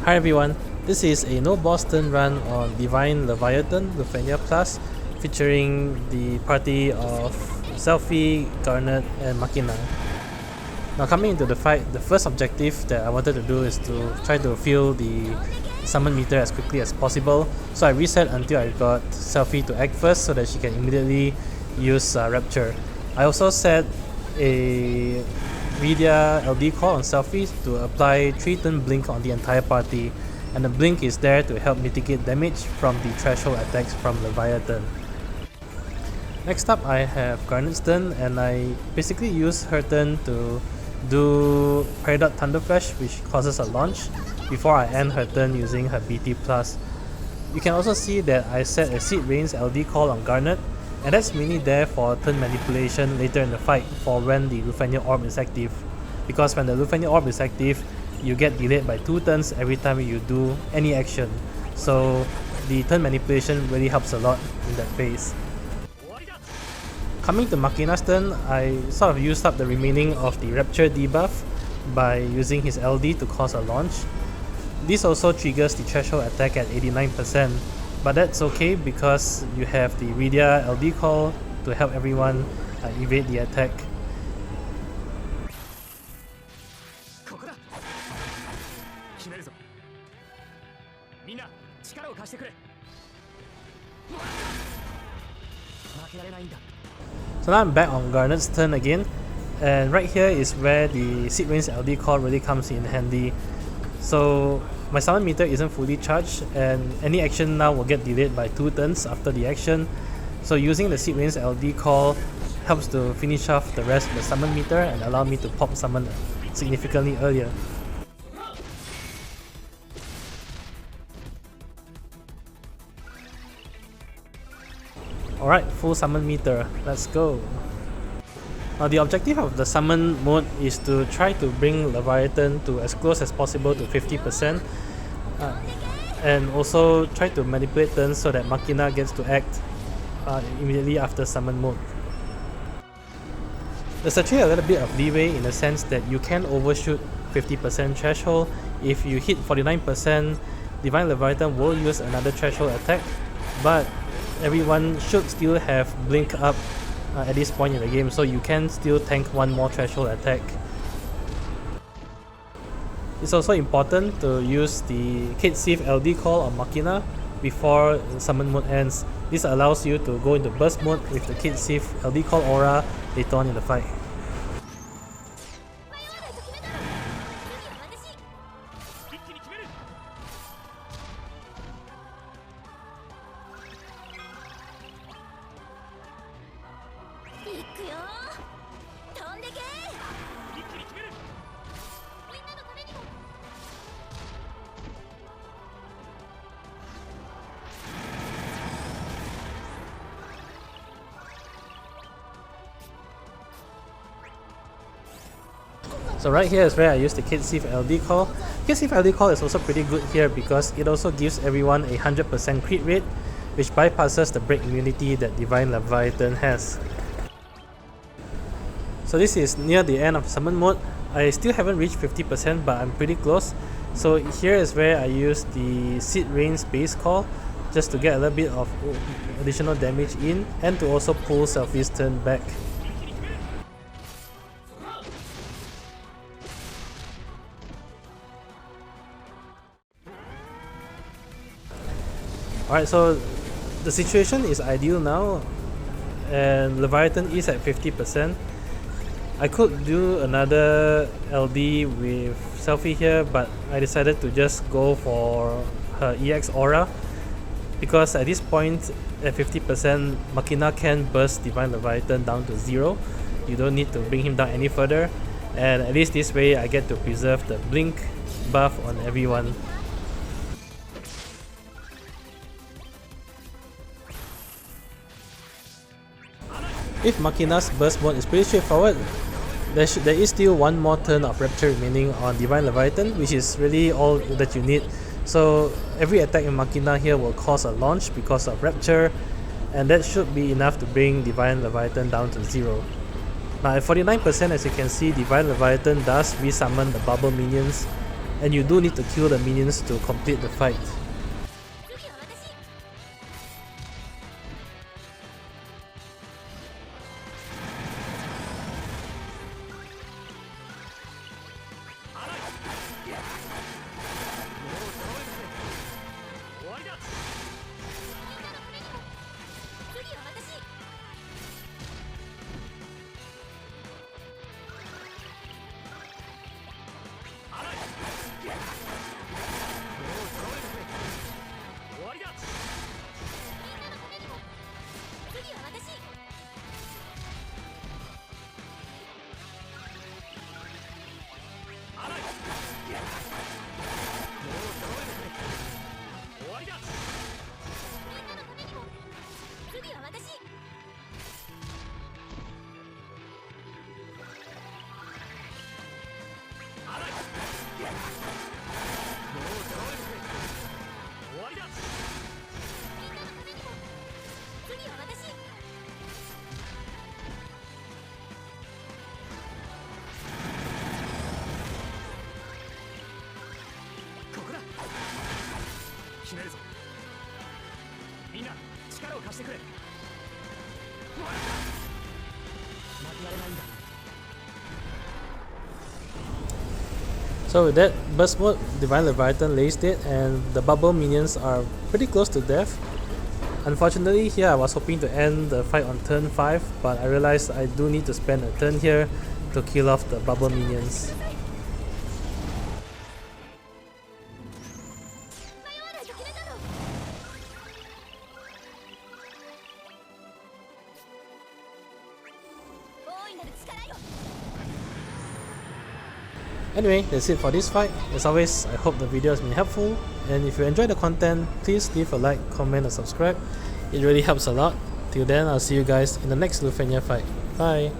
Hi everyone, this is a no boss turn run on Divine Leviathan Lufenia Plus featuring the party of Selphie, Garnet and Machina. Now coming into the fight, the first objective that I wanted to do is to try to fill the summon meter as quickly as possible. So I reset until I got Selphie to act first so that she can immediately use Rapture. I also set a Rydia LDCA on Selphie to apply 3-turn blink on the entire party, and the blink is there to help mitigate damage from the threshold attacks from Leviathan. Next up I have Garnet's turn, and I basically use her turn to do Peridot Thunderflash, which causes a launch before I end her turn using her BT+. You can also see that I set a Cid Raines LDCA on Garnet, and that's mainly there for turn manipulation later in the fight for when the Lufenia orb is active. Because when the Lufenia orb is active, you get delayed by 2 turns every time you do any action. So the turn manipulation really helps a lot in that phase. Coming to Machina's turn, I sort of used up the remaining of the Rapture debuff by using his LD to cause a launch. This also triggers the threshold attack at 89%. But that's okay because you have the Rydia LDCA to help everyone evade the attack. So now I'm back on Garnet's turn again, and right here is where the Cid Raines LDCA really comes in handy. So my summon meter isn't fully charged, and any action now will get delayed by 2 turns after the action. So using the Cid Raines LDCA helps to finish off the rest of the summon meter and allow me to pop summon significantly earlier. Alright, full summon meter, let's go. Now the objective of the summon mode is to try to bring Leviathan to as close as possible to 50%, and also try to manipulate turns so that Machina gets to act immediately after summon mode. There's actually a little bit of leeway in the sense that you can overshoot 50% threshold. If you hit 49%, Divine Leviathan will use another threshold attack, but everyone should still have blink up at this point in the game, so you can still tank one more threshold attack. It's also important to use the Cid LDCA on Machina before the summon mode ends. This allows you to go into burst mode with the Cid LDCA aura later on in the fight. So right here is where I use the Cid LDCA. Cid LDCA is also pretty good here because it also gives everyone a 100% crit rate, which bypasses the break immunity that Divine Leviathan has. So this is near the end of summon mode. I still haven't reached 50%, but I'm pretty close. So here is where I use the Cid Raines base call just to get a little bit of additional damage in, and to also pull Selphie's turn back. Alright, so the situation is ideal now, and Leviathan is at 50%. I could do another LD with Selphie here, but I decided to just go for her EX aura, because at this point at 50%, Machina can burst Divine Leviathan down to 0. You don't need to bring him down any further, and at least this way I get to preserve the blink buff on everyone. If Machina's burst mode is pretty straightforward, there is still one more turn of Rapture remaining on Divine Leviathan, which is really all that you need. So every attack in Machina here will cause a launch because of Rapture, and that should be enough to bring Divine Leviathan down to 0. Now at 49%, as you can see, Divine Leviathan does resummon the bubble minions, and you do need to kill the minions to complete the fight. So with that, burst mode, Divine Leviathan lays dead and the bubble minions are pretty close to death. Unfortunately here I was hoping to end the fight on turn 5, but I realized I do need to spend a turn here to kill off the bubble minions. Anyway, that's it for this fight. As always, I hope the video has been helpful, and if you enjoyed the content, please leave a like, comment and subscribe. It really helps a lot. Till then, I'll see you guys in the next Lufenia fight. Bye!